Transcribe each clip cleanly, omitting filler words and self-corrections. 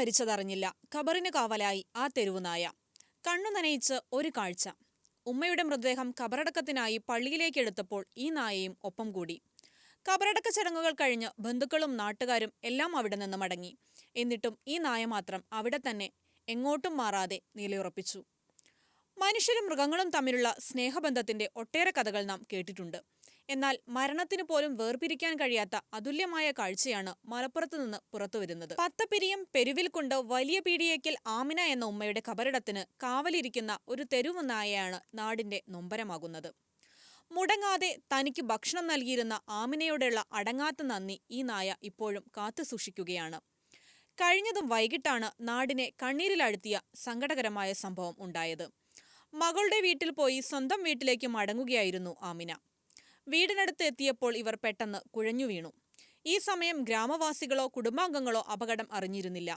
മരിച്ചതറിഞ്ഞില്ല. ഖബറിന് കാവലായി ആ തെരുവുനായ. കണ്ണു നനയിച്ച് ഒരു കാഴ്ച. ഉമ്മയുടെ മൃതദേഹം ഖബറടക്കത്തിനായി പള്ളിയിലേക്കെടുത്തപ്പോൾ ഈ നായയും ഒപ്പം കൂടി. ഖബറടക്ക ചടങ്ങുകൾ കഴിഞ്ഞ് ബന്ധുക്കളും നാട്ടുകാരും എല്ലാം അവിടെ നിന്ന് മടങ്ങി. എന്നിട്ടും ഈ നായ മാത്രം അവിടെ തന്നെ എങ്ങോട്ടും മാറാതെ നിലയുറപ്പിച്ചു. മനുഷ്യരും മൃഗങ്ങളും തമ്മിലുള്ള സ്നേഹബന്ധത്തിന്റെ ഒട്ടേറെ കഥകൾ നാം കേട്ടിട്ടുണ്ട്. എന്നാൽ മരണത്തിനു പോലും വേർപിരിക്കാൻ കഴിയാത്ത അതുല്യമായ കാഴ്ചയാണ് മലപ്പുറത്ത് നിന്ന് പുറത്തുവരുന്നത്. പത്തപ്പിരിയം പെരുവിൽ കൊണ്ട് വലിയ പീടിയേക്കൽ ആമിന എന്ന ഉമ്മയുടെ ഖബറിടത്തിന് കാവലിരിക്കുന്ന ഒരു തെരുവു നായയാണ് നാടിന്റെ നൊമ്പരമാകുന്നത്. മുടങ്ങാതെ തനിക്ക് ഭക്ഷണം നൽകിയിരുന്ന ആമിനയോടുള്ള അടങ്ങാത്ത നന്ദി ഈ നായ ഇപ്പോഴും കാത്തു സൂക്ഷിക്കുകയാണ്. കഴിഞ്ഞതും വൈകിട്ടാണ് നാടിനെ കണ്ണീരിലഴുത്തിയ സങ്കടകരമായ സംഭവം ഉണ്ടായത്. മകളുടെ വീട്ടിൽ പോയി സ്വന്തം വീട്ടിലേക്ക് മടങ്ങുകയായിരുന്നു ആമിന. വീടിനടുത്ത് എത്തിയപ്പോൾ ഇവർ പെട്ടെന്ന് കുഴഞ്ഞു വീണു. ഈ സമയം ഗ്രാമവാസികളോ കുടുംബാംഗങ്ങളോ അപകടം അറിഞ്ഞിരുന്നില്ല.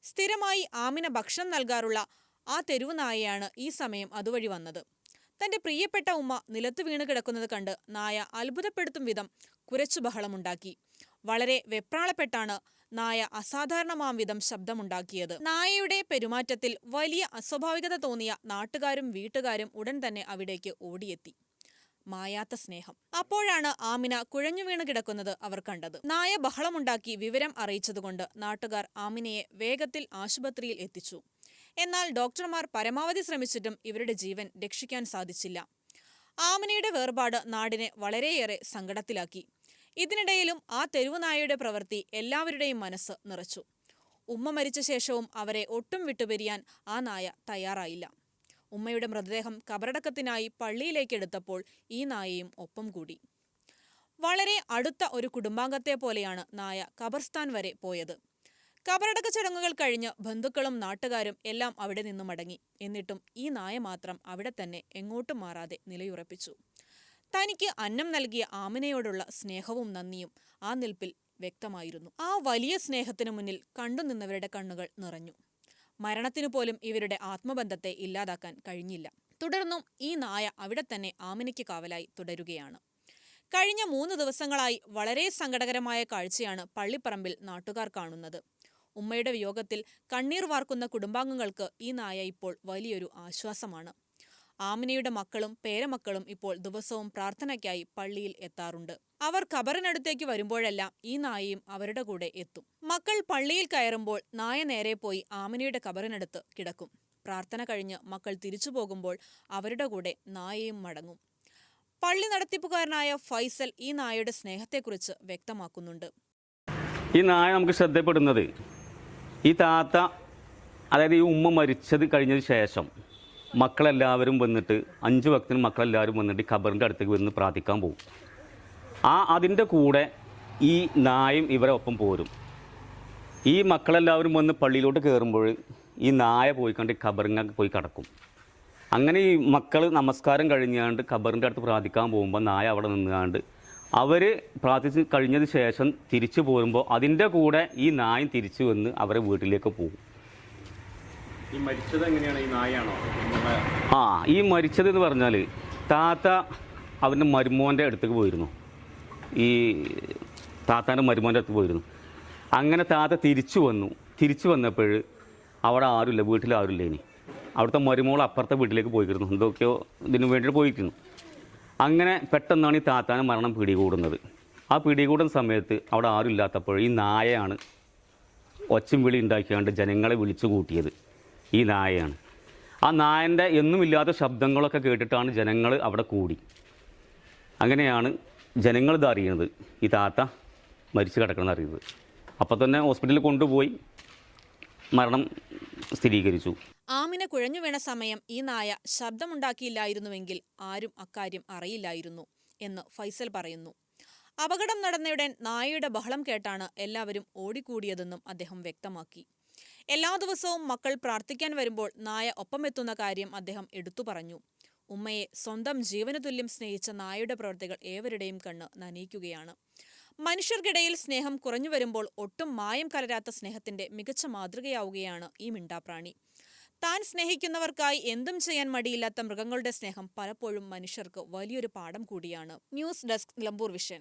സ്ഥിരമായി ആമിന ഭക്ഷണം നൽകാറുള്ള ആ തെരുവു നായയാണ് ഈ സമയം അതുവഴി വന്നത്. തന്റെ പ്രിയപ്പെട്ട ഉമ്മ നിലത്ത് വീണ് കിടക്കുന്നത് കണ്ട് നായ അത്ഭുതപ്പെടുത്തും വിധം കുരച്ചു ബഹളമുണ്ടാക്കി. വളരെ വെപ്രാളപ്പെട്ടാണ് നായ അസാധാരണമാം വിധം ശബ്ദമുണ്ടാക്കിയത്. നായയുടെ പെരുമാറ്റത്തിൽ വലിയ അസ്വാഭാവികത തോന്നിയ നാട്ടുകാരും വീട്ടുകാരും ഉടൻ തന്നെ അവിടേക്ക് ഓടിയെത്തി. മായാത്ത സ്നേഹം. അപ്പോഴാണ് ആമിന കുഴഞ്ഞു വീണ് കിടക്കുന്നത് അവർ കണ്ടത്. നായ ബഹളമുണ്ടാക്കി വിവരം അറിയിച്ചതുകൊണ്ട് നാട്ടുകാർ ആമിനയെ വേഗത്തിൽ ആശുപത്രിയിൽ എത്തിച്ചു. എന്നാൽ ഡോക്ടർമാർ പരമാവധി ശ്രമിച്ചിട്ടും ഇവരുടെ ജീവൻ രക്ഷിക്കാൻ സാധിച്ചില്ല. ആമിനയുടെ വേർപാട് നാടിനെ വളരെയേറെ സങ്കടത്തിലാക്കി. ഇതിനിടയിലും ആ തെരുവുനായയുടെ പ്രവൃത്തി എല്ലാവരുടെയും മനസ്സ് നിറച്ചു. ഉമ്മ മരിച്ച ശേഷവും അവരെ ഒട്ടും വിട്ടുപിരിയാൻ ആ നായ തയ്യാറായില്ല. ഉമ്മയുടെ മൃതദേഹം ഖബറടക്കത്തിനായി പള്ളിയിലേക്കെടുത്തപ്പോൾ ഈ നായയും ഒപ്പം കൂടി. വളരെ അടുത്ത ഒരു കുടുംബാംഗത്തെ പോലെയാണ് നായ ഖബർസ്ഥാൻ വരെ പോയത്. ഖബറടക്ക ചടങ്ങുകൾ കഴിഞ്ഞ് ബന്ധുക്കളും നാട്ടുകാരും എല്ലാം അവിടെ നിന്നു മടങ്ങി. എന്നിട്ടും ഈ നായ മാത്രം അവിടെ തന്നെ എങ്ങോട്ടും മാറാതെ നിലയുറപ്പിച്ചു. തനിക്ക് അന്നം നൽകിയ ആമിനയോടുള്ള സ്നേഹവും നന്ദിയും ആ നിൽപ്പിൽ വ്യക്തമായിരുന്നു. ആ വലിയ സ്നേഹത്തിനു മുന്നിൽ കണ്ടുനിന്നവരുടെ കണ്ണുകൾ നിറഞ്ഞു. മരണത്തിനു പോലും ഇവരുടെ ആത്മബന്ധത്തെ ഇല്ലാതാക്കാൻ കഴിഞ്ഞില്ല. തുടർന്നും ഈ നായ അവിടെ തന്നെ ആമിനയ്ക്ക് കാവലായി തുടരുകയാണ്. കഴിഞ്ഞ 3 ദിവസങ്ങളായി വളരെ സങ്കടകരമായ കാഴ്ചയാണ് പള്ളിപ്പറമ്പിൽ നാട്ടുകാർ കാണുന്നത്. ഉമ്മയുടെ വിയോഗത്തിൽ കണ്ണീർ വാർക്കുന്ന കുടുംബാംഗങ്ങൾക്ക് ഈ നായ ഇപ്പോൾ വലിയൊരു ആശ്വാസമാണ്. ആമിനയുടെ മക്കളും പേരമക്കളും ഇപ്പോൾ ദിവസവും പ്രാർത്ഥനയ്ക്കായി പള്ളിയിൽ എത്താറുണ്ട്. അവർ ഖബറിനടുത്തേക്ക് വരുമ്പോഴെല്ലാം ഈ നായയും അവരുടെ കൂടെ എത്തും. മക്കൾ പള്ളിയിൽ കയറുമ്പോൾ നായ നേരെ പോയി ആമിനയുടെ ഖബറിനടുത്ത് കിടക്കും. പ്രാർത്ഥന കഴിഞ്ഞ് മക്കൾ തിരിച്ചു പോകുമ്പോൾ അവരുടെ കൂടെ നായയും മടങ്ങും. പള്ളി നടത്തിപ്പുകാരനായ ഫൈസൽ ഈ നായയുടെ സ്നേഹത്തെക്കുറിച്ച് വ്യക്തമാക്കുന്നുണ്ട്. ഈ നായ നമുക്ക് ശ്രദ്ധപ്പെടുന്നത് ഈ താത്ത, അതായത് ഈ ഉമ്മ മരിച്ചത് കഴിഞ്ഞതിന് ശേഷം മക്കളെല്ലാവരും വന്നിട്ട് 5 വക്തിന് മക്കളെല്ലാവരും വന്നിട്ട് ഖബറിൻ്റെ അടുത്തേക്ക് വന്ന് പ്രാർത്ഥിക്കാൻ പോകും. അതിൻ്റെ കൂടെ ഈ നായും ഇവരെ ഒപ്പം പോരും. ഈ മക്കളെല്ലാവരും വന്ന് പള്ളിയിലോട്ട് കയറുമ്പോൾ ഈ നായ പോയി കണ്ട് ഖബറിനൊക്കെ പോയി കിടക്കും. അങ്ങനെ ഈ മക്കൾ നമസ്കാരം കഴിഞ്ഞാണ്ട് ഖബറിൻ്റെ അടുത്ത് പ്രാർത്ഥിക്കാൻ പോകുമ്പോൾ നായ അവിടെ നിന്നുകൊണ്ട് അവർ പ്രാർത്ഥിച്ച് കഴിഞ്ഞതിന് ശേഷം തിരിച്ചു പോരുമ്പോൾ അതിൻ്റെ കൂടെ ഈ നായും തിരിച്ചു വന്ന് അവരെ വീട്ടിലേക്ക് പോകും. ഈ മരിച്ചത് എങ്ങനെയാണ്? ഈ നായാണോ? ഈ മരിച്ചത് എന്ന് പറഞ്ഞാൽ താത്ത അവൻ്റെ മരുമോൻ്റെ അടുത്തേക്ക് പോയിരുന്നു. ഈ താത്താൻ്റെ മരുമോൻ്റെ അടുത്ത് പോയിരുന്നു. അങ്ങനെ താത്ത തിരിച്ചു വന്നപ്പോൾ അവിടെ ആരുമില്ല, വീട്ടിൽ ആരുമില്ല. ഇനി അവിടുത്തെ മരുമോൾ അപ്പുറത്തെ വീട്ടിലേക്ക് പോയിരുന്നു, എന്തൊക്കെയോ ഇതിനു വേണ്ടിയിട്ട് പോയിരുന്നു. അങ്ങനെ പെട്ടെന്നാണ് ഈ താത്താനെ മരണം പിടികൂടുന്നത്. ആ പിടികൂടുന്ന സമയത്ത് അവിടെ ആരും ഇല്ലാത്തപ്പോൾ ഈ നായയാണ് ഒച്ചും വിളി ഉണ്ടാക്കിയാണ്ട് ജനങ്ങളെ വിളിച്ചു കൂട്ടിയത്. ഈ നായയാണ്. ആ നായൻ്റെ എന്നുമില്ലാത്ത ശബ്ദങ്ങളൊക്കെ കേട്ടിട്ടാണ് ജനങ്ങൾ അവിടെ കൂടി. അങ്ങനെയാണ് ജനങ്ങളിത് അറിയുന്നത്, ഈ താത്ത മരിച്ചു കിടക്കണമെന്ന് അറിയുന്നത്. അപ്പം തന്നെ ഹോസ്പിറ്റലിൽ കൊണ്ടുപോയി മരണം സ്ഥിരീകരിച്ചു. ആമിന കുഴഞ്ഞു വീണ സമയം ഈ നായ ശബ്ദമുണ്ടാക്കിയില്ലായിരുന്നുവെങ്കിൽ ആരും അക്കാര്യം അറിയില്ലായിരുന്നു എന്ന് ഫൈസൽ പറയുന്നു. അപകടം നടന്നയുടൻ നായയുടെ ബഹളം കേട്ടാണ് എല്ലാവരും ഓടിക്കൂടിയതെന്നും അദ്ദേഹം വ്യക്തമാക്കി. എല്ലാ ദിവസവും മക്കൾ പ്രാർത്ഥിക്കാൻ വരുമ്പോൾ നായ ഒപ്പമെത്തുന്ന കാര്യം അദ്ദേഹം എടുത്തു പറഞ്ഞു. ഉമ്മയെ സ്വന്തം ജീവനു തുല്യം സ്നേഹിച്ച നായയുടെ പ്രവൃത്തികൾ ഏവരുടെയും കണ്ണ് നനയിക്കുകയാണ്. മനുഷ്യർക്കിടയിൽ സ്നേഹം കുറഞ്ഞു വരുമ്പോൾ ഒട്ടും മായം കലരാത്ത സ്നേഹത്തിന്റെ മികച്ച മാതൃകയാവുകയാണ് ഈ മിണ്ടാപ്രാണി. താൻ സ്നേഹിക്കുന്നവർക്കായി എന്തും ചെയ്യാൻ മടിയില്ലാത്ത മൃഗങ്ങളുടെ സ്നേഹം പലപ്പോഴും മനുഷ്യർക്ക് വലിയൊരു പാഠം കൂടിയാണ്. News desk, Nilambur vision.